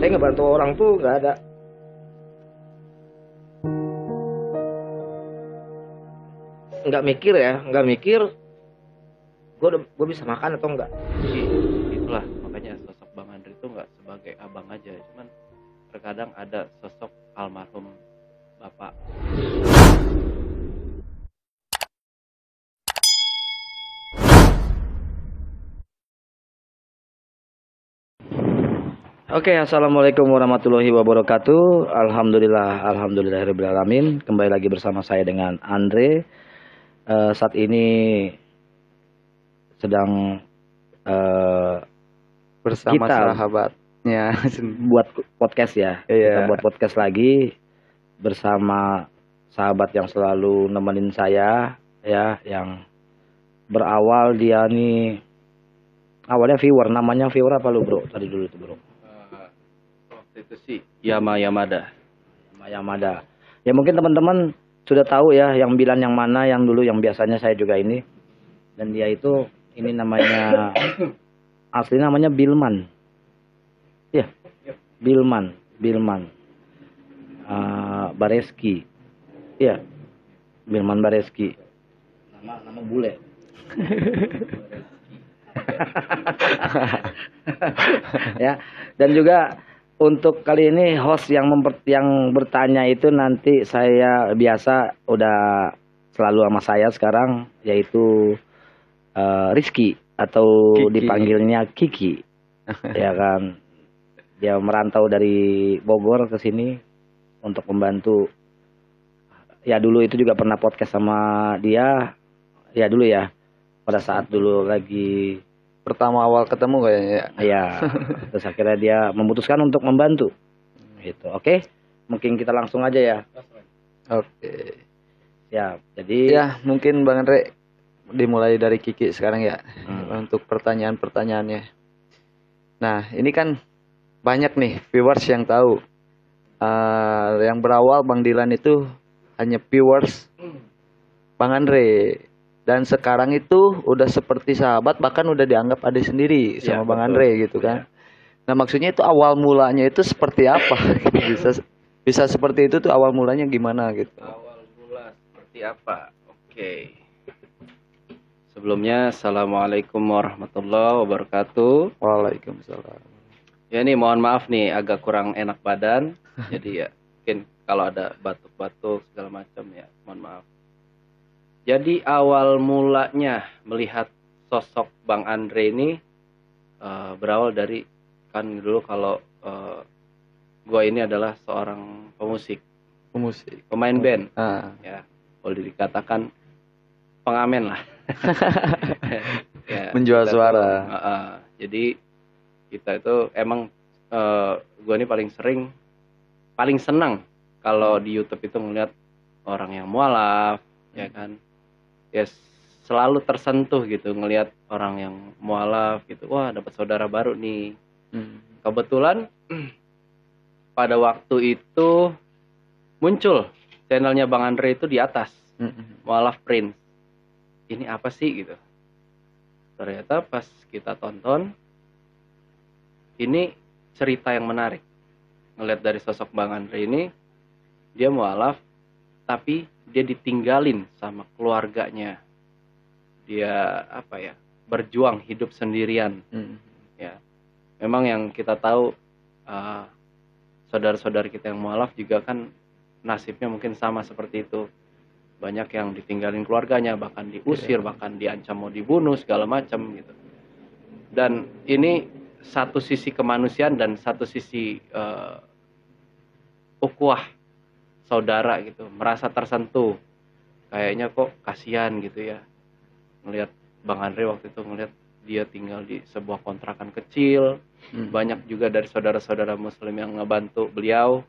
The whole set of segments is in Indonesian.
Saya ngebantu orang tuh nggak mikir gue bisa makan atau enggak. Itulah makanya sosok Bang Andre itu nggak sebagai abang aja, cuman terkadang ada sosok almarhum bapak. Oke, assalamualaikum warahmatullahi wabarakatuh. Alhamdulillahirabbil alamin. Kembali lagi bersama saya dengan Andre. Saat ini sedang bersama kita sahabatnya buat podcast ya. Iya. Kita buat podcast lagi bersama sahabat yang selalu nemenin saya ya, yang berawal dia nih awalnya viewer. Namanya viewer apa lu, Bro? Tadi dulu tuh, Bro. Waktu itu sih Yamada. Ya mungkin teman-teman sudah tahu ya yang Bilan yang mana, yang dulu yang biasanya saya juga ini. Dan dia itu ini namanya asli namanya Bilman. Ya, Bilman. Bareski. Ya, Bilman Bareski. Nama bule. Ya, dan juga untuk kali ini host yang bertanya itu nanti saya biasa udah selalu sama saya sekarang, yaitu Rizky atau Kiki. dipanggilnya Kiki. Ya kan, dia merantau dari Bogor ke sini untuk membantu. Ya dulu itu juga pernah podcast sama dia. Ya dulu ya, pada saat dulu lagi pertama awal ketemu kayaknya ya. ya, terus akhirnya dia memutuskan untuk membantu. Gitu. Oke, mungkin kita langsung aja ya. Oke. Ya, jadi Ya mungkin Bang Andre dimulai dari Kiki sekarang ya. Untuk pertanyaan-pertanyaannya. Nah ini kan banyak nih viewers yang tahu. Yang berawal Bang Dilan itu hanya viewers Bang Andre. Dan sekarang itu udah seperti sahabat, bahkan udah dianggap adik sendiri sama Ya, Bang betul. Andre gitu kan. Nah maksudnya itu awal mulanya itu seperti apa? bisa seperti itu tuh awal mulanya gimana gitu? Awal mula seperti apa? Oke. Sebelumnya Assalamualaikum warahmatullahi wabarakatuh. Waalaikumsalam. Ya nih mohon maaf nih agak kurang enak badan. Jadi ya mungkin kalau ada batuk-batuk segala macam ya mohon maaf. Jadi awal mulanya melihat sosok Bang Andre ini berawal dari, kan dulu kalau gua ini adalah seorang pemusik, pemain band, ya boleh dikatakan pengamen lah. Ya, Menjual kita suara. Jadi kita itu emang gua ini paling senang kalau di YouTube itu ngeliat orang yang mualaf, ya kan. Ya selalu tersentuh gitu ngelihat orang yang mualaf gitu. Wah, dapat saudara baru nih. Kebetulan pada waktu itu muncul channelnya Bang Andre itu di atas. Mualaf Prince. Ini apa sih gitu. Ternyata pas kita tonton ini cerita yang menarik. Ngelihat dari sosok Bang Andre ini, dia mualaf tapi dia ditinggalin sama keluarganya. Dia berjuang hidup sendirian. Ya, memang yang kita tahu saudara-saudara kita yang mualaf juga kan nasibnya mungkin sama seperti itu. Banyak yang ditinggalin keluarganya, bahkan diusir, bahkan diancam mau dibunuh segala macam gitu. Dan ini satu sisi kemanusiaan dan satu sisi ukhuwah saudara gitu, merasa tersentuh, kayaknya kok kasihan gitu ya ngelihat Bang Andre waktu itu, ngelihat dia tinggal di sebuah kontrakan kecil. Banyak juga dari saudara-saudara muslim yang ngebantu beliau.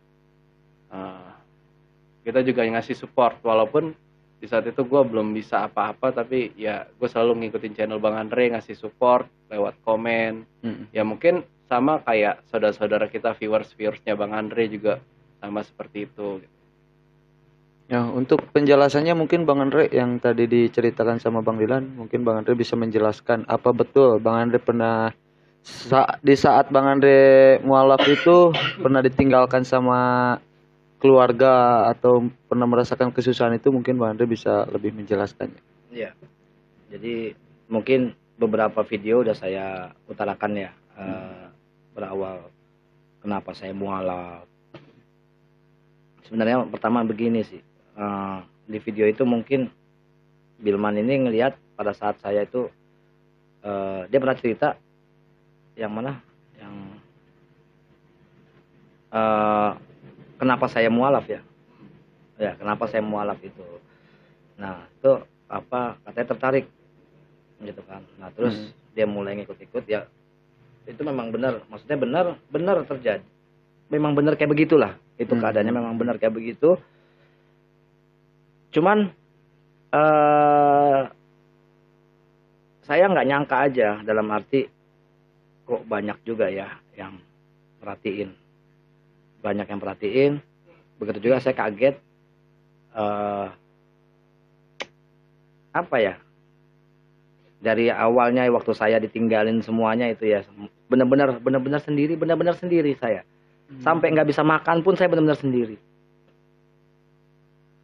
Kita juga ngasih support, walaupun di saat itu gue belum bisa apa-apa, tapi ya gue selalu ngikutin channel Bang Andre, ngasih support lewat komen. Ya mungkin sama kayak saudara-saudara kita viewersnya Bang Andre juga sama seperti itu. Ya, untuk penjelasannya mungkin Bang Andre yang tadi diceritakan sama Bang Dilan, mungkin Bang Andre bisa menjelaskan apa betul Bang Andre pernah Di saat Bang Andre mualaf itu pernah ditinggalkan sama keluarga atau pernah merasakan kesusahan itu, mungkin Bang Andre bisa lebih menjelaskannya. Iya. Jadi mungkin beberapa video udah saya utarakan ya, berawal kenapa saya mualaf. Sebenarnya pertama begini sih, di video itu mungkin Bilman ini ngelihat pada saat saya itu, dia pernah cerita yang mana, yang kenapa saya mualaf ya, kenapa saya mualaf itu. Nah itu apa, katanya tertarik gitu kan. Nah terus dia mulai ngikut-ikut ya, itu memang benar, maksudnya benar terjadi, memang benar kayak begitulah, itu keadaannya memang benar kayak begitu. Cuman saya nggak nyangka aja, dalam arti kok banyak juga ya yang perhatiin, banyak yang perhatiin. Begitu juga saya kaget, apa ya, dari awalnya waktu saya ditinggalin semuanya itu ya, benar-benar sendiri saya, sampai nggak bisa makan pun saya benar-benar sendiri,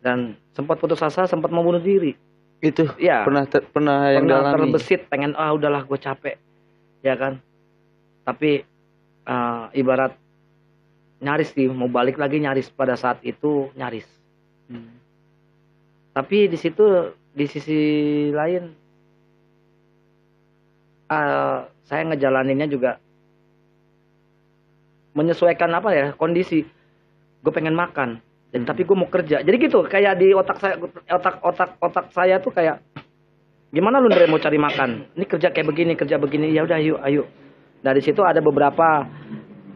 dan sempat putus asa, sempat mau bunuh diri. Itu ya, pernah yang terbesit, pengen udahlah gue capek ya kan. Tapi ibarat nyaris sih, mau balik lagi nyaris, pada saat itu nyaris. Tapi di situ, di sisi lain, saya ngejalaninnya juga menyesuaikan apa ya, kondisi. Gue pengen makan, dan tapi gue mau kerja. Jadi gitu, kayak di otak saya, saya tuh kayak, gimana lu Ndre mau cari makan? Ini kerja kayak begini, ya udah ayo. Nah di situ ada beberapa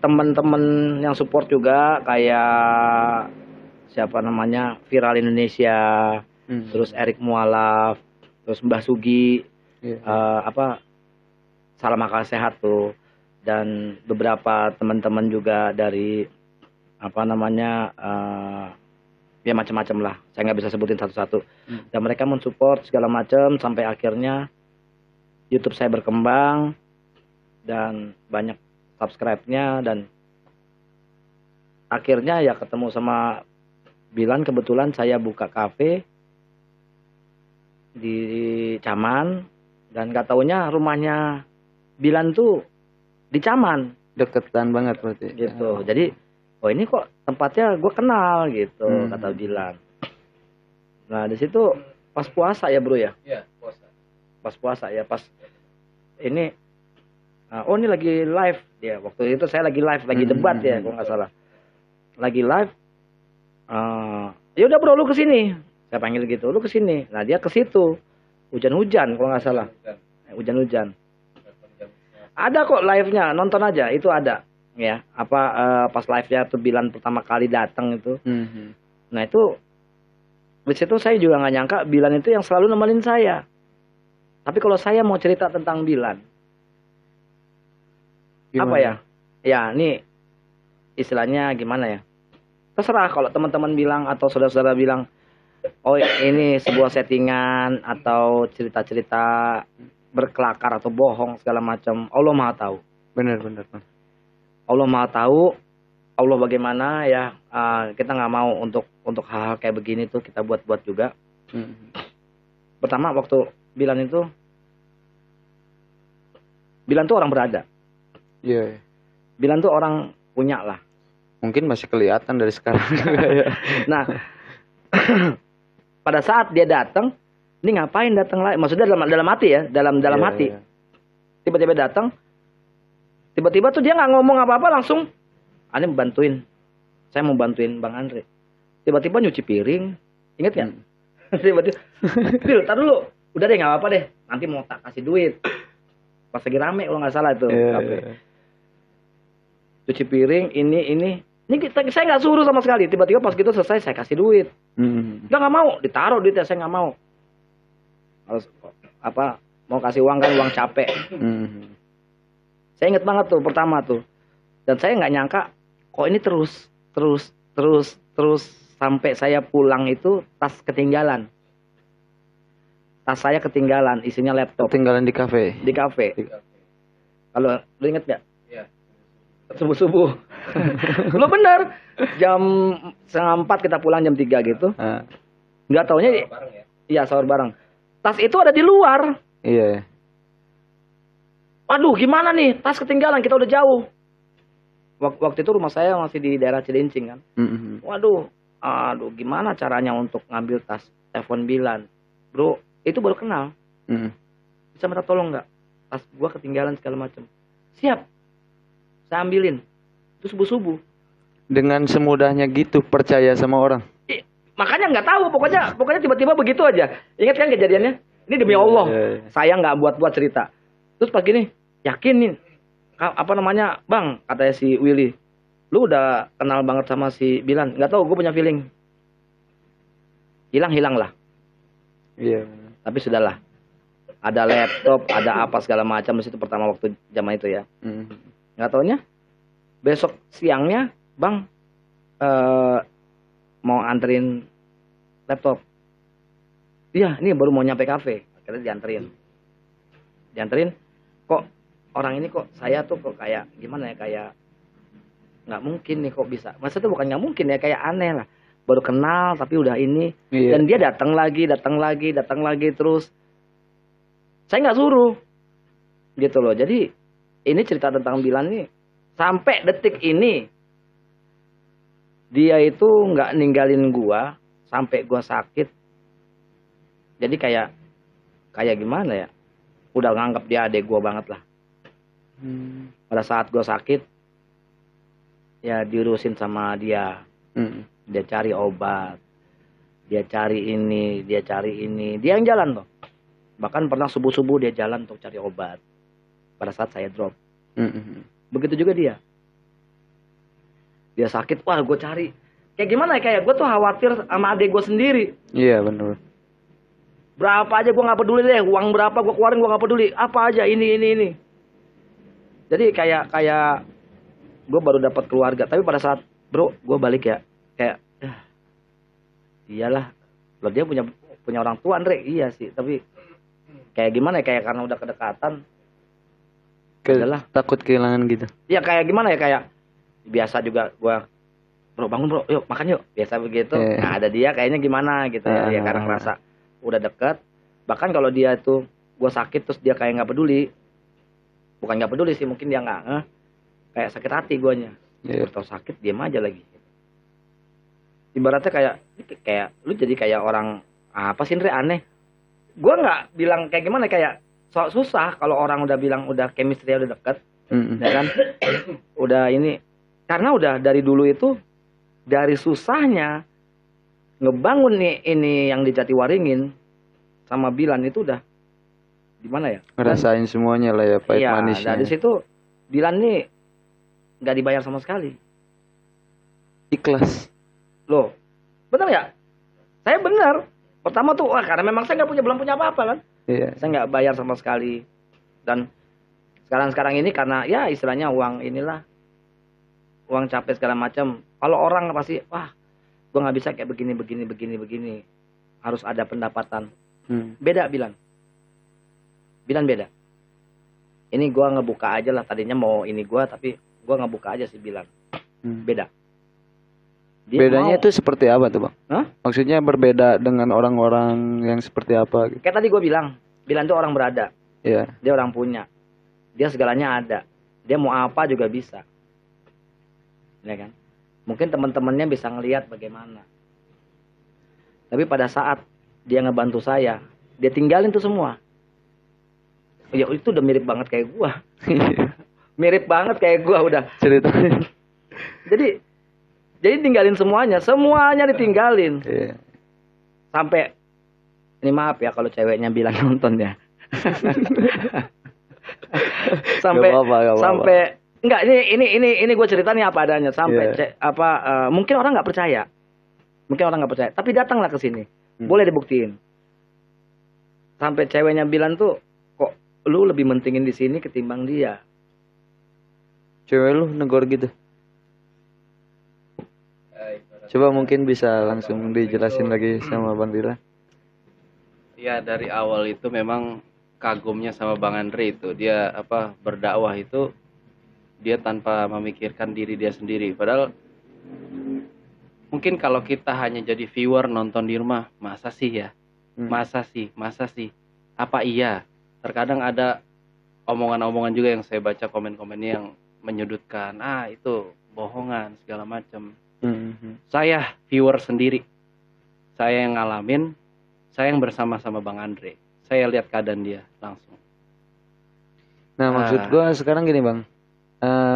teman-teman yang support juga, kayak siapa namanya, Viral Indonesia, terus Erik Mualaf, terus Mbah Sugi, Salam Akal Sehat tuh, dan beberapa teman-teman juga dari apa namanya, ya macam-macam lah, saya nggak bisa sebutin satu-satu. Dan mereka mensupport segala macam, sampai akhirnya YouTube saya berkembang dan banyak subscribe-nya, dan akhirnya ya ketemu sama Bilan. Kebetulan saya buka kafe di Caman, dan gak taunya rumahnya Bilan tuh di Caman, deketan banget berarti gitu. Jadi oh ini kok tempatnya gue kenal gitu, kata Bilan. Nah di situ pas puasa ya bro ya. Iya, puasa. Pas puasa ya, pas ini oh ini lagi live ya, waktu itu saya lagi live, lagi debat ya kalau nggak salah, lagi live. Ya udah bro, lu kesini, saya panggil gitu, lu kesini. Nah dia ke situ, hujan-hujan kalau nggak salah, hujan-hujan. Ada kok live-nya, nonton aja, itu ada ya. Pas live-nya tuh Bilan pertama kali datang itu. Nah itu di situ saya juga nggak nyangka Bilan itu yang selalu nemenin saya. Tapi kalau saya mau cerita tentang Bilan, gimana? Apa ya? Ya ini istilahnya gimana ya? Terserah kalau teman-teman bilang atau saudara-saudara bilang, oh ini sebuah settingan atau cerita-cerita berkelakar atau bohong segala macam. Allah Maha tahu. Benar. Allah Maha tahu. Allah bagaimana ya, kita nggak mau untuk hal-hal kayak begini tuh kita buat-buat juga. Pertama waktu Bilan tuh orang berada. Iya. Bilan tuh orang punya lah. Mungkin masih kelihatan dari sekarang. Nah, pada saat dia datang, ini ngapain datang lagi? Maksudnya dalam hati ya, dalam hati. Tiba-tiba datang, tiba-tiba tuh dia nggak ngomong apa-apa, langsung, ini bantuin. Saya mau bantuin Bang Andre. Tiba-tiba nyuci piring, inget nggak? Tiba-tiba, Bil, tar dulu. Udah deh, nggak apa-apa deh. Nanti mau tak kasih duit. Pas lagi rame kalau nggak salah itu. Cuci piring, ini saya nggak suruh sama sekali. Tiba-tiba pas gitu selesai saya kasih duit. Nggak mau, ditaruh duitnya, saya nggak mau. Harus mau kasih uang kan, uang capek. Saya inget banget tuh pertama tuh. Dan saya nggak nyangka kok ini terus sampai saya pulang itu tas ketinggalan. Tas saya ketinggalan, isinya laptop. Ketinggalan di kafe. Di kafe. Kalau lu inget nggak? Iya. Subuh-subuh. Lu bener. Jam 3:30 kita pulang jam 3 gitu. Nggak taunya, Bareng ya. iya sahur bareng. Tas itu ada di luar. Iya. Waduh, gimana nih? Tas ketinggalan, kita udah jauh. Waktu itu rumah saya masih di daerah Cilincing kan. Waduh, aduh, gimana caranya untuk ngambil tas? Telepon Bilan. Bro, itu baru kenal. Bisa minta tolong nggak? Tas gua ketinggalan segala macam. Siap. Saya ambilin. Itu subuh-subuh. Dengan semudahnya gitu percaya sama orang. Makanya nggak tahu, pokoknya tiba-tiba begitu aja. Ingat kan kejadiannya? Ini demi Allah. Saya nggak buat-buat cerita. Terus pagi nih, yakin nih, apa namanya, Bang, katanya si Willy, lu udah kenal banget sama si Bilan. Nggak tahu, gue punya feeling. Hilang lah. Iya. Tapi sudahlah. Ada laptop, ada apa segala macam di situ pertama waktu zaman itu ya. Nggak taunya, besok siangnya, Bang, mau anterin laptop. Iya, ini baru mau nyampe kafe. Akhirnya dianterin. Kok orang ini kok saya tuh kok kayak gimana ya, kayak nggak mungkin nih kok bisa. Maksudnya bukan nggak mungkin ya, kayak aneh lah. Baru kenal tapi udah ini. Iya. Dan dia datang lagi terus. Saya nggak suruh. Gitu loh. Jadi ini cerita tentang Bilan nih. Sampai detik ini dia itu nggak ninggalin gua sampai gua sakit. Jadi kayak gimana ya? Udah nganggap dia adek gua banget lah. Pada saat gua sakit, ya diurusin sama dia. Dia cari obat, dia cari ini, dia yang jalan loh. Bahkan pernah subuh-subuh dia jalan untuk cari obat. Pada saat saya drop. Begitu juga dia. Dia sakit, wah gue cari. Kayak gimana ya, kayak gue tuh khawatir sama adik gue sendiri. Iya benar. Berapa aja gue gak peduli deh, uang berapa gue keluarin gue gak peduli. Apa aja ini. Jadi kayak gue baru dapat keluarga. Tapi pada saat bro gue balik ya, kayak iyalah, loh dia punya orang tua Andre, iya sih. Tapi kayak gimana ya, kayak karena udah kedekatan. Adalah Takut kehilangan gitu. Ya kayak gimana ya, kayak biasa juga gue, bro bangun bro, yuk makan yuk, biasa begitu. Nah ada dia kayaknya gimana gitu ya, karena ngerasa udah deket. Bahkan kalau dia itu gue sakit terus dia kayak nggak peduli, bukan nggak peduli sih, mungkin dia nggak kayak sakit hati guanya. Terus sakit diam aja lagi. Ibaratnya kayak lu jadi kayak orang apa sih Andre, aneh. Gue nggak bilang kayak gimana, kayak susah kalau orang udah bilang udah chemistry udah deket, ya kan? Udah ini, karena udah dari dulu itu, dari susahnya ngebangun nih ini yang di Jatiwaringin sama Bilan itu udah gimana ya? Ngerasain semuanya lah ya, pahit manisnya. Dari situ Bilan nih nggak dibayar sama sekali. Ikhlas. Loh, bener ya? Saya bener. Pertama tuh, wah karena memang saya belum punya apa-apa kan. Iya. Saya nggak bayar sama sekali. Dan sekarang ini karena ya istilahnya uang inilah, uang capek segala macam. Kalau orang pasti, wah, gue nggak bisa kayak begini. Harus ada pendapatan. Beda Bilan beda. Ini gue ngebuka aja lah, tadinya mau ini gue, tapi gue ngebuka aja sih Bilan. Beda. Bedanya itu seperti apa tuh Bang? Hah? Maksudnya berbeda dengan orang-orang yang seperti apa gitu? Kayak tadi gue bilang, Bilan tuh orang berada. Iya. Dia orang punya. Dia segalanya ada. Dia mau apa juga bisa. Ya kan? Mungkin teman-temannya bisa ngelihat bagaimana. Tapi pada saat dia ngebantu saya, dia tinggalin tuh semua. Ya itu udah mirip banget kayak gua. Mirip banget kayak gua udah. Ceritanya. Jadi tinggalin semuanya ditinggalin. Iya. Sampai ini maaf ya kalau ceweknya bilang nonton ya. Sampai Gak apa-apa. Sampai enggak, ini gue cerita nih apa adanya. Sampai mungkin orang nggak percaya. Tapi datanglah ke sini. Boleh dibuktiin. Sampai ceweknya bilang tuh, kok lu lebih mentingin di sini ketimbang dia. Cewek lu negor gitu. Coba mungkin bisa langsung dijelasin lagi sama Bang Dila. Ya dari awal itu memang kagumnya sama Bang Andre itu. Dia berdakwah itu dia tanpa memikirkan diri dia sendiri. Padahal mungkin kalau kita hanya jadi viewer nonton di rumah, masa sih ya? Masa sih? Apa iya? Terkadang ada omongan-omongan juga yang saya baca komen-komennya yang menyudutkan. Itu bohongan segala macam. Saya viewer sendiri. Saya yang ngalamin, saya yang bersama-sama Bang Andre. Saya lihat keadaan dia langsung. Nah, maksud gue sekarang gini Bang,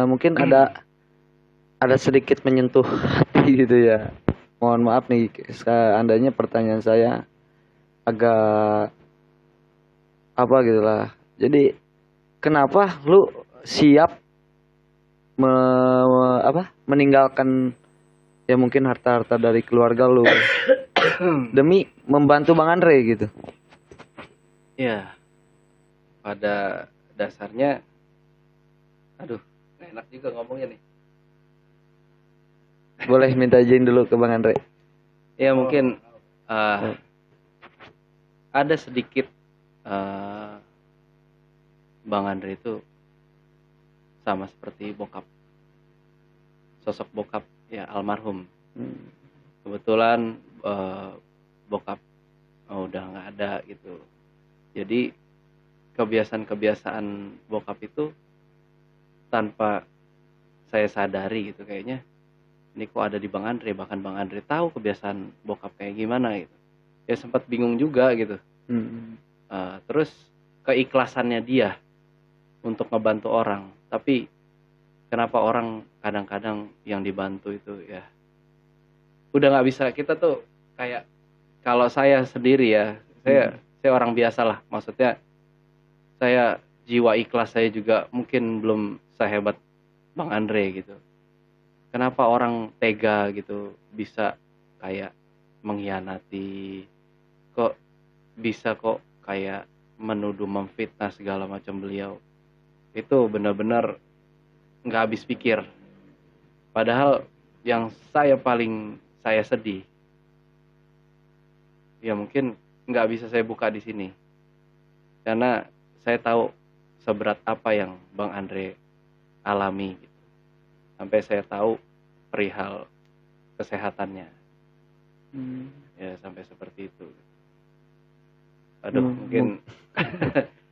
mungkin ada sedikit menyentuh hati gitu ya. Mohon maaf nih, seandainya pertanyaan saya agak apa gitulah. Jadi kenapa lu siap meninggalkan ya mungkin harta-harta dari keluarga lu demi membantu Bang Andre gitu? Ya, pada dasarnya, aduh, gak enak juga ngomongnya nih. Boleh minta izin dulu ke Bang Andre? Ya mungkin ada sedikit Bang Andre itu sama seperti bokap, sosok bokap ya almarhum. Kebetulan bokap udah nggak ada gitu. Jadi kebiasaan bokap itu tanpa saya sadari gitu, kayaknya ini kok ada di Bang Andre, bahkan Bang Andre tahu kebiasaan bokap kayak gimana gitu. Ya sempat bingung juga gitu. Terus keikhlasannya dia untuk ngebantu orang, tapi kenapa orang kadang-kadang yang dibantu itu ya udah nggak bisa. Kita tuh kayak, kalau saya sendiri ya, saya orang biasa lah, maksudnya saya jiwa ikhlas saya juga mungkin belum sehebat Bang Andre gitu. Kenapa orang tega gitu bisa kayak mengkhianati, kok bisa kok kayak menuduh, memfitnah segala macam beliau. Itu benar-benar nggak habis pikir. Padahal yang paling saya sedih, ya mungkin nggak bisa saya buka di sini, karena saya tahu seberat apa yang Bang Andre alami gitu. Sampai saya tahu perihal kesehatannya. Ya sampai seperti itu. Aduh, mungkin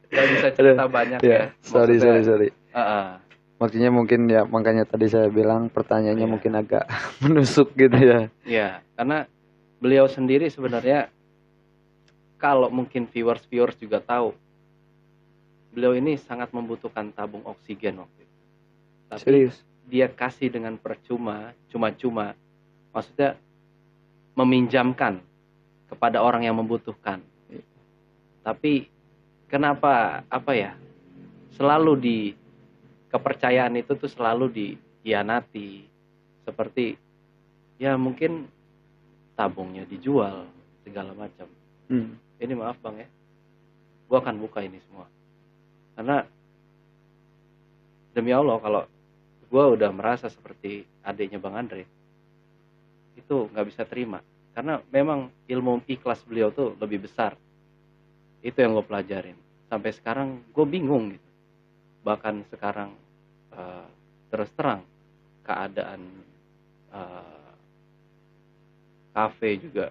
nggak bisa cerita banyak ya. Sorry. Maksudnya mungkin ya, makanya tadi saya bilang pertanyaannya mungkin agak menusuk gitu ya. Ya, karena beliau sendiri sebenarnya, kalau mungkin viewers juga tahu, beliau ini sangat membutuhkan tabung oksigen waktu itu. Tapi serius? Dia kasih dengan cuma-cuma. Maksudnya meminjamkan kepada orang yang membutuhkan. Tapi kenapa selalu kepercayaan itu tuh selalu dikhianati. Seperti ya mungkin tabungnya dijual segala macam. Ini maaf Bang ya, gue akan buka ini semua, karena demi Allah kalau gue udah merasa seperti adiknya Bang Andre, itu nggak bisa terima. Karena memang ilmu ikhlas beliau tuh lebih besar. Itu yang gue pelajarin. Sampai sekarang gue bingung gitu. Bahkan sekarang terus terang keadaan kafe juga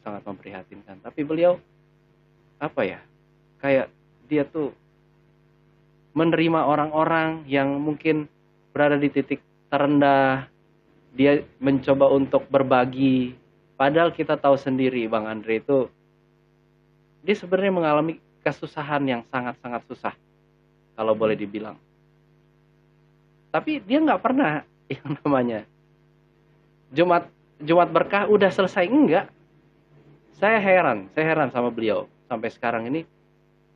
sangat memprihatinkan. Tapi beliau kayak dia tuh menerima orang-orang yang mungkin berada di titik terendah. Dia mencoba untuk berbagi. Padahal kita tahu sendiri Bang Andre itu, dia sebenarnya mengalami kesusahan yang sangat-sangat susah, kalau boleh dibilang. Tapi dia nggak pernah yang namanya Jumat berkah udah selesai, enggak. Saya heran sama beliau sampai sekarang ini.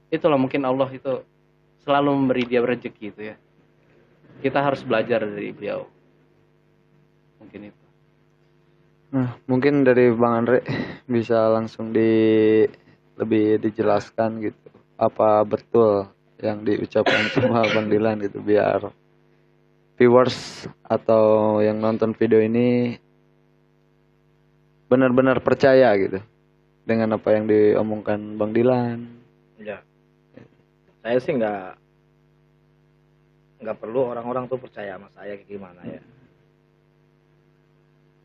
Itulah mungkin Allah itu selalu memberi dia rezeki itu ya. Kita harus belajar dari beliau. Mungkin itu. Nah, mungkin dari Bang Andre bisa langsung lebih dijelaskan gitu. Apa betul yang diucapkan sama Bang Dilan gitu, biar viewers atau yang nonton video ini benar-benar percaya gitu. dengan apa yang diomongkan Bang Dilan? Ya, saya sih nggak perlu orang-orang tuh percaya sama saya kayak gimana ya.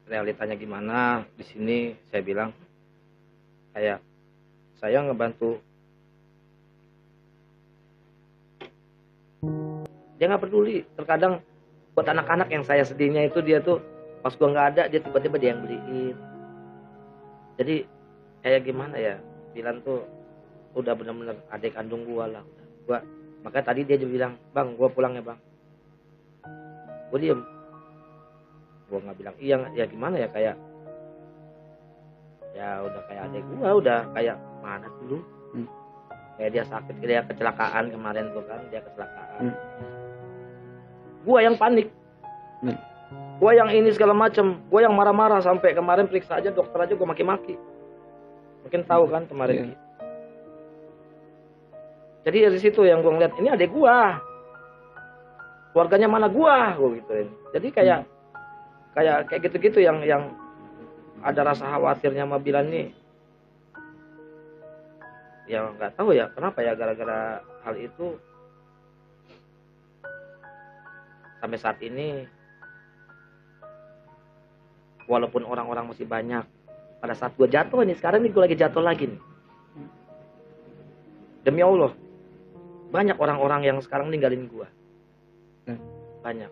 Realitanya gimana di sini saya bilang kayak saya ngebantu. Dia nggak peduli. Terkadang buat anak-anak yang saya sedihnya itu dia tuh pas gua nggak ada dia tiba-tiba dia yang beliin. Jadi kayak gimana ya? Bilang tuh udah bener-bener adik kandung gua lah. Gua makanya tadi dia juga bilang, "Bang, gua pulang ya, Bang." Gua diem. Gua nggak bilang iya, ya gimana ya, kayak ya udah kayak adik gua, udah kayak mana dulu. Kayak dia sakit, dia kecelakaan kemarin tuh kan, dia kecelakaan. Gua yang panik. Gua yang ini segala macem, gua yang marah-marah sampai kemarin periksa aja dokter aja gua maki-maki. Mungkin tahu kan kemarin. Jadi dari situ yang gua ngeliat, ini adik gua. Keluarganya mana gua gituin. Jadi kayak gitu-gitu yang ada rasa khawatirnya sama Bilan nih. Ya nggak tahu ya kenapa ya, gara-gara hal itu sampai saat ini walaupun orang-orang masih banyak, pada saat gue jatuh nih, sekarang nih gue lagi jatuh lagi nih, demi Allah banyak orang-orang yang sekarang ninggalin gue, banyak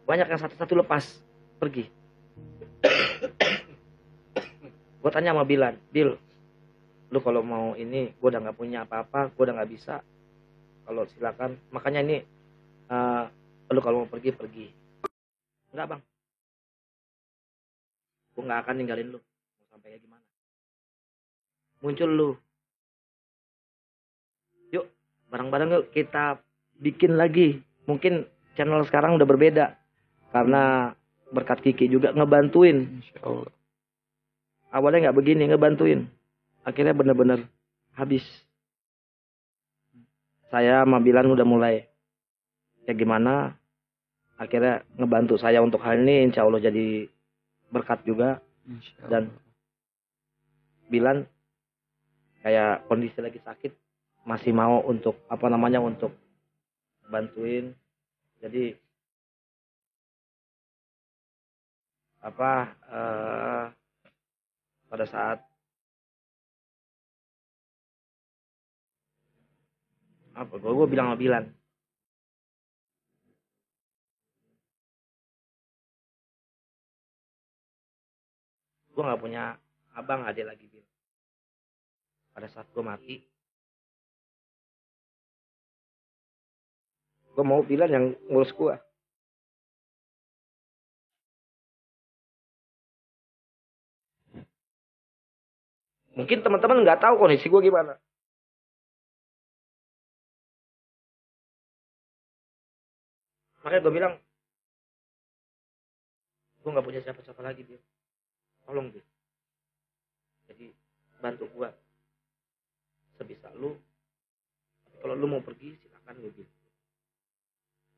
yang satu-satu lepas pergi. Gue tanya sama Bilan, Bil, lu kalau mau ini, gue udah nggak punya apa-apa, gue udah nggak bisa, kalau silakan, makanya ini lu kalau mau pergi. Enggak, Bang, gue nggak akan ninggalin lu, mau sampai kayak gimana. Muncul lu, yuk bareng-bareng yuk kita bikin lagi. Mungkin channel sekarang udah berbeda karena berkat Kiki juga ngebantuin. Insya Allah. Awalnya nggak begini, ngebantuin, akhirnya bener-bener habis. Saya sama Bilan udah mulai kayak gimana, akhirnya ngebantu saya untuk hal ini, insya Allah jadi berkat juga. Dan Bilan kayak kondisi lagi sakit masih mau untuk untuk bantuin. Jadi pada saat gue bilang sama Bilan, gue nggak punya abang adik lagi, Bil. Pada saat gue mati, gue mau Bilan yang ngurus gue. Mungkin teman-teman nggak tahu kondisi gue gimana. Makanya gue bilang, gue nggak punya siapa-siapa lagi, Bil. Tolong, Bil. Jadi bantu gue sebisa lu. Kalau lu mau pergi silakan, gue bilang.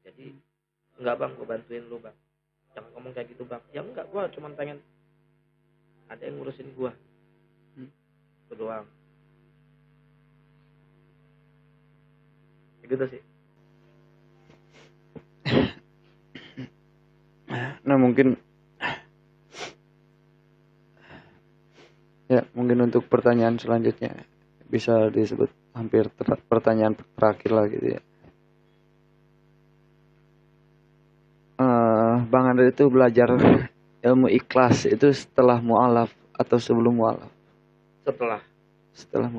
Jadi enggak, Bang, gue bantuin lu, Bang. Jangan ngomong kayak gitu, Bang. Ya enggak, gue cuma pengen ada yang ngurusin gue. Itu doang. Gitu sih. Nah mungkin untuk pertanyaan selanjutnya bisa disebut hampir pertanyaan terakhir lah gitu ya. Bang Andre itu belajar ilmu ikhlas itu setelah mu'alaf atau sebelum mu'alaf? Setelah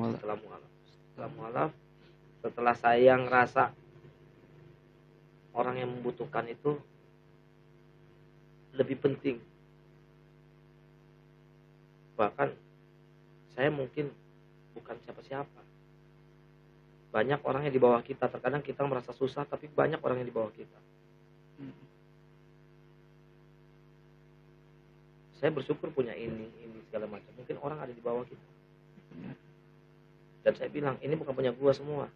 mu'alaf, setelah saya ngerasa orang yang membutuhkan itu lebih penting. Bahkan saya mungkin bukan siapa-siapa. Banyak orang yang di bawah kita. Terkadang kita merasa susah, tapi banyak orang yang di bawah kita. Saya bersyukur punya ini segala macam. Mungkin orang ada di bawah kita. Dan saya bilang, ini bukan punya gua semua.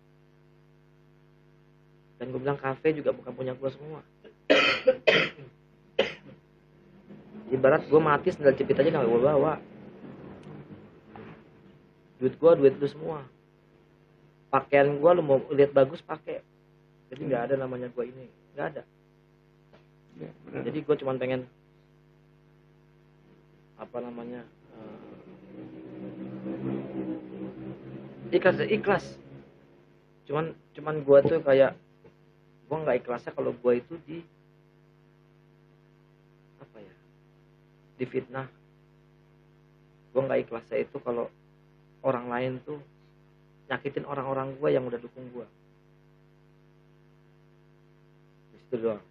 Dan gue bilang, kafe juga bukan punya gua semua. Ibarat gue mati sendal jepit aja gak gue bawa. duit gue duit lu semua, pakaian gue lu mau lihat bagus pakai, jadi nggak ada namanya gue ini, nggak ada. Jadi gue cuma pengen apa namanya ikhlas. Cuman gue tuh kayak gue nggak ikhlasnya kalau gue itu difitnah. Gue nggak ikhlasnya itu kalau orang lain tuh nyakitin orang-orang gue yang udah dukung gue. Itu doang.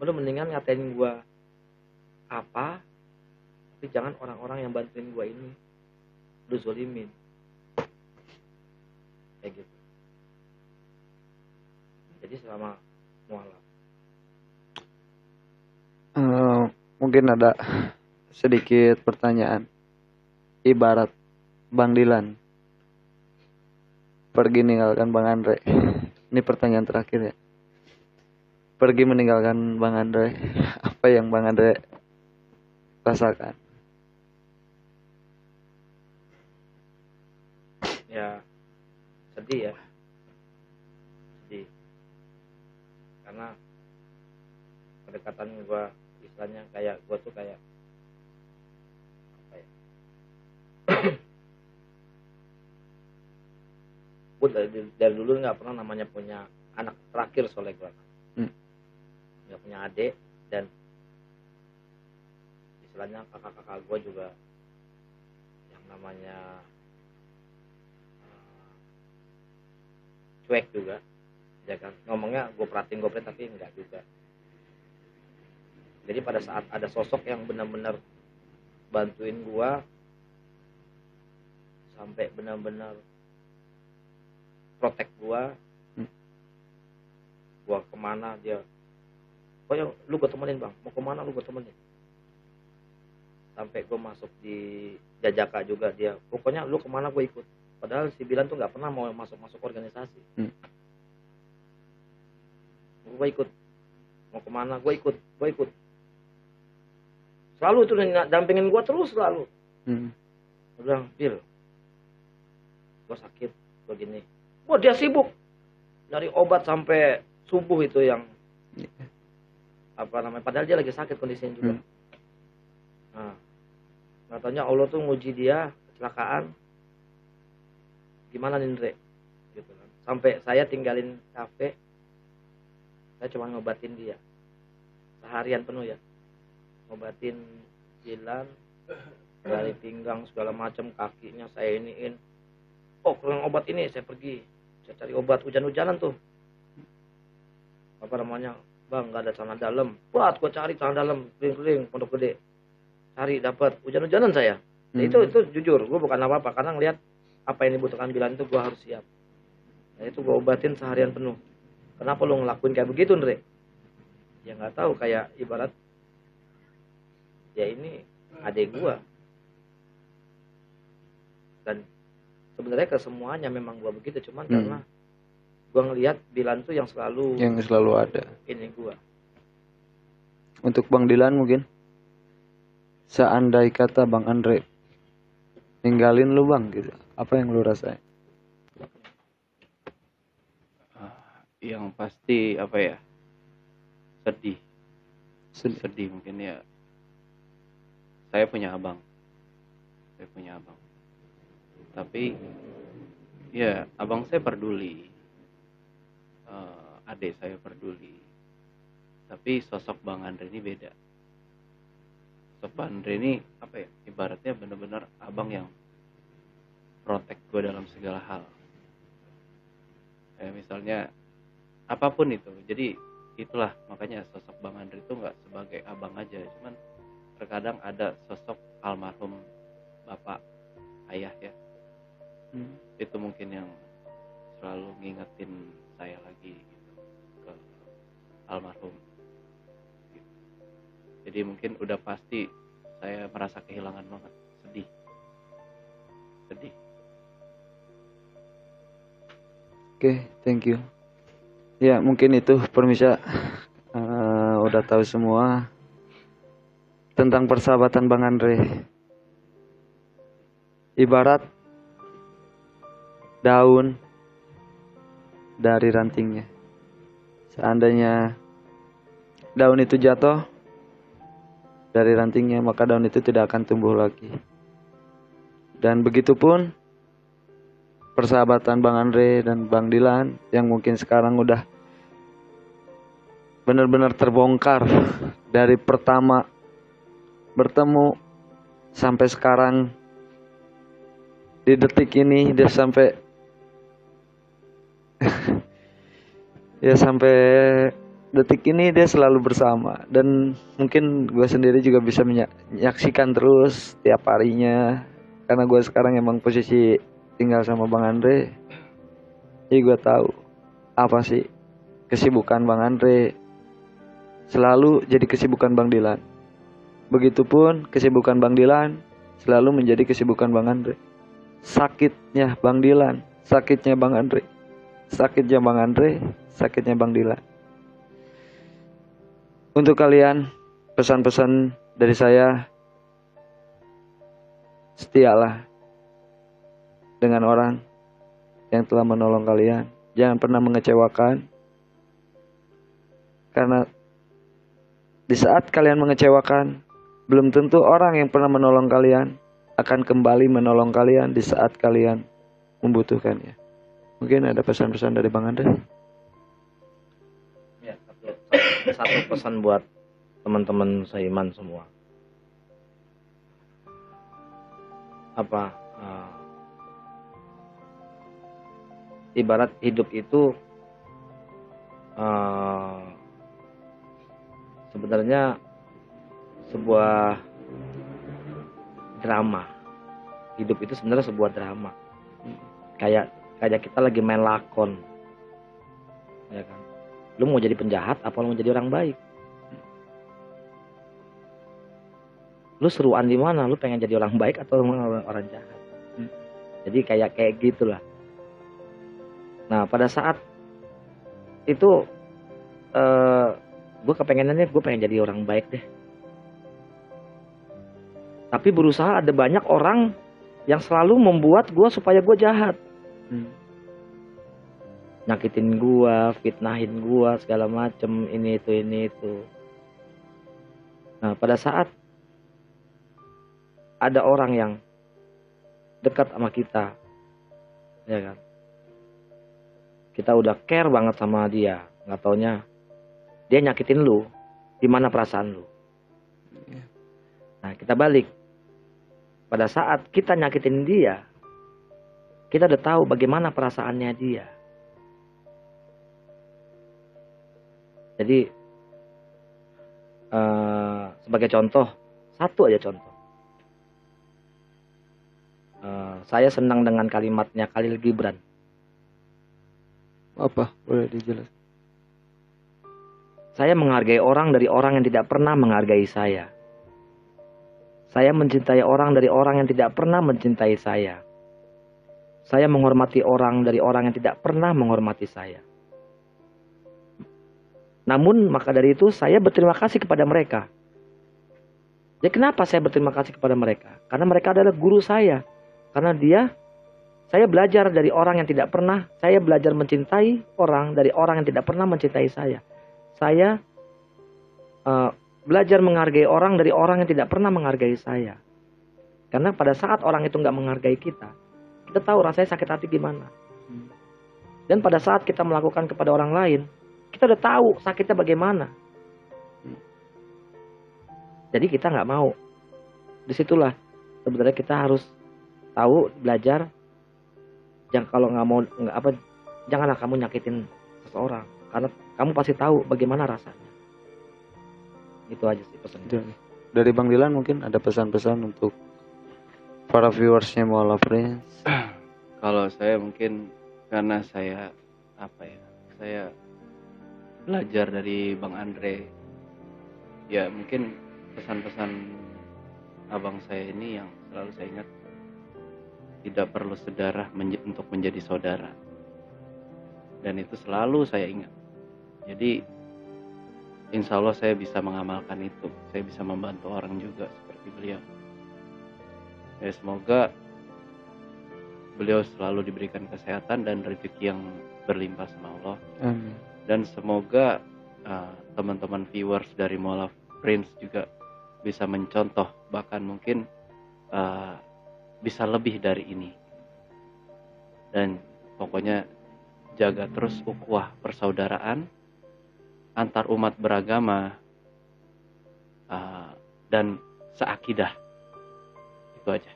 Lu mendingan ngatain gue apa, tapi jangan orang-orang yang bantuin gue ini lu zolimin. Kayak gitu. Jadi selama mualaf. Mungkin ada sedikit pertanyaan. Ibarat Bang Dilan pergi meninggalkan Bang Andre. Ini pertanyaan terakhir ya. Pergi meninggalkan Bang Andre. Apa yang Bang Andre rasakan? Ya sedih ya. Sedih. Karena kedekatan gue istilahnya kayak gue tuh kayak apa ya? Gue dari dulu nggak pernah namanya punya anak terakhir soalnya gue nggak punya adik, dan istilahnya kakak-kakak gue juga yang namanya cuek juga, ya kan, ngomongnya gue perhatiin tapi enggak juga. Jadi pada saat ada sosok yang benar-benar bantuin gue sampai benar-benar protek gue kemana dia, oh ya lu gue temenin bang, mau kemana lu gue temenin, sampai gue masuk di Jajaka juga dia, pokoknya lu kemana gue ikut. Padahal si Bilan tuh nggak pernah mau masuk organisasi. Gue ikut, mau kemana gue ikut. Selalu tuh dampingin gue terus selalu. Gue bilang, Bil, gue sakit, gue gini. Wah dia sibuk nyari obat sampai subuh itu yang apa namanya. Padahal dia lagi sakit kondisinya juga. Nah, katanya Allah tuh nguji dia kecelakaan. Gimana nih Ndre? Gitu kan. Sampai saya tinggalin kafe, saya cuma ngobatin dia seharian penuh ya, ngobatin Dilan dari pinggang segala macam, kakinya saya iniin. Oh kurang obat ini, saya pergi, saya cari obat hujan-hujanan tuh. Apa namanya, bang nggak ada celana dalam, buat gue cari celana dalam kering-kering Pondok Gede, cari dapat hujan-hujanan saya. Nah, itu jujur, gue bukan apa-apa karena ngelihat apa yang dibutuhkan Bilan itu gue harus siap. Nah itu gue obatin seharian penuh. Kenapa lo ngelakuin kayak begitu Ndre? Ya nggak tahu, kayak ibarat ya ini adik gue. Dan sebenarnya ke semuanya memang gue begitu, cuman karena gue ngelihat Bilan tuh yang selalu ada. Ini gue. Untuk Bang Dilan mungkin, seandai kata Bang Andre ninggalin lu bang gitu, apa yang lu rasain? Yang pasti apa ya, sedih mungkin ya. Saya punya abang, tapi ya abang saya peduli, adik saya peduli, tapi sosok Bang Andre ini beda. Sosok Bang Andre ini apa ya, ibaratnya benar-benar abang yang protek gue dalam segala hal. Misalnya apapun itu. Jadi itulah makanya sosok Bang Andre itu nggak sebagai abang aja, cuman terkadang ada sosok almarhum bapak, ayah ya. Itu mungkin yang selalu ngingetin saya lagi gitu, ke almarhum. Jadi mungkin udah pasti saya merasa kehilangan banget, sedih. Oke, thank you. Ya mungkin itu permisa, udah tahu semua tentang persahabatan Bang Andre. Ibarat daun dari rantingnya. Seandainya daun itu jatuh dari rantingnya, maka daun itu tidak akan tumbuh lagi. Dan begitupun persahabatan Bang Andre dan Bang Dilan yang mungkin sekarang udah benar-benar terbongkar dari pertama bertemu sampai sekarang di detik ini dia sampai ya sampai detik ini dia selalu bersama. Dan mungkin gue sendiri juga bisa menyaksikan terus tiap harinya karena gue sekarang emang posisi tinggal sama Bang Andre. Jadi gue tahu apa sih kesibukan Bang Andre, selalu jadi kesibukan Bang Dilan. Begitupun kesibukan Bang Dilan selalu menjadi kesibukan Bang Andre. Sakitnya Bang Dilan, sakitnya Bang Andre. Sakitnya Bang Andre, sakitnya Bang Dilan. Untuk kalian, pesan-pesan dari saya, setialah dengan orang yang telah menolong kalian. Jangan pernah mengecewakan. Karena di saat kalian mengecewakan, belum tentu orang yang pernah menolong kalian akan kembali menolong kalian di saat kalian membutuhkannya. Mungkin ada pesan-pesan dari Bang Andre? Ya, satu pesan buat teman-teman seiman semua. Apa? Ibarat hidup itu sebenarnya sebuah drama. Hidup itu sebenarnya sebuah drama. Kayak kita lagi main lakon. Ya kan? Lu mau jadi penjahat apa lu mau jadi orang baik? Lu seruan di mana? Lu pengen jadi orang baik atau orang jahat? Jadi kayak gitulah. Nah, pada saat itu gue kepengenannya gue pengen jadi orang baik deh. Tapi berusaha ada banyak orang yang selalu membuat gue supaya gue jahat. Nyakitin gue, fitnahin gue, segala macem, ini itu. Nah, pada saat ada orang yang dekat sama kita, ya kan, kita udah care banget sama dia, nggak taunya dia nyakitin lu, di mana perasaan lu? Nah, kita balik. Pada saat kita nyakitin dia, kita udah tahu bagaimana perasaannya dia. Jadi sebagai contoh, satu aja contoh. Saya senang dengan kalimatnya Khalil Gibran. Apa? Boleh dijelaskan? Saya menghargai orang dari orang yang tidak pernah menghargai saya. Saya mencintai orang dari orang yang tidak pernah mencintai saya. Saya menghormati orang dari orang yang tidak pernah menghormati saya. Namun maka dari itu saya berterima kasih kepada mereka. Ya, kenapa saya berterima kasih kepada mereka? Karena mereka adalah guru saya. Karena saya belajar dari orang yang tidak pernah, saya belajar mencintai orang dari orang yang tidak pernah mencintai saya. Saya belajar menghargai orang dari orang yang tidak pernah menghargai saya. Karena pada saat orang itu nggak menghargai kita tahu rasanya sakit hati gimana. Dan pada saat kita melakukan kepada orang lain, kita udah tahu sakitnya bagaimana. Jadi kita nggak mau. Disitulah sebenarnya kita harus tahu, belajar. Janganlah kamu nyakitin seseorang, karena kamu pasti tahu bagaimana rasanya. Itu aja sih pesan. Dari Bang Dilan mungkin ada pesan-pesan untuk para viewersnya Mualaf Friends. Kalau saya mungkin karena saya belajar dari Bang Andre, ya mungkin pesan-pesan abang saya ini yang selalu saya ingat, tidak perlu sedarah untuk menjadi saudara, dan itu selalu saya ingat. Jadi insya Allah saya bisa mengamalkan itu, saya bisa membantu orang juga seperti beliau. Ya, semoga beliau selalu diberikan kesehatan dan rezeki yang berlimpah sama Allah. Amin. Dan semoga teman-teman viewers dari Mualaf Prince juga bisa mencontoh, bahkan mungkin bisa lebih dari ini. Dan pokoknya jaga terus ukhuwah persaudaraan antar umat beragama dan seakidah. Itu aja.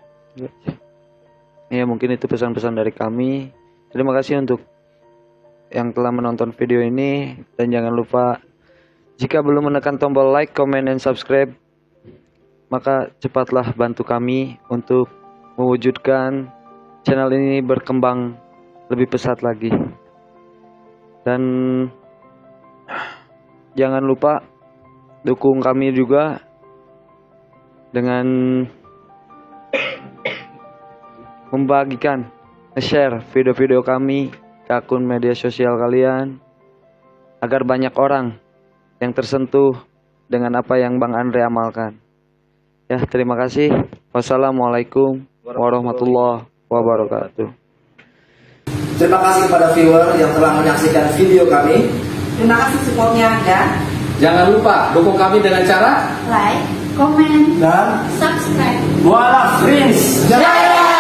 Ya, mungkin itu pesan-pesan dari kami. Terima kasih untuk yang telah menonton video ini, dan jangan lupa jika belum menekan tombol like, comment, dan subscribe, maka cepatlah bantu kami untuk mewujudkan channel ini berkembang lebih pesat lagi. Dan jangan lupa dukung kami juga dengan membagikan, share video-video kami ke akun media sosial kalian agar banyak orang yang tersentuh dengan apa yang Bang Andre amalkan. Ya, terima kasih. Wassalamualaikum warahmatullahi wabarakatuh. Terima kasih kepada viewer yang telah menyaksikan video kami. Terima kasih supportnya Anda. Jangan lupa dukung kami dengan cara Like, comment, dan subscribe. Mualaf Prince. Jaya!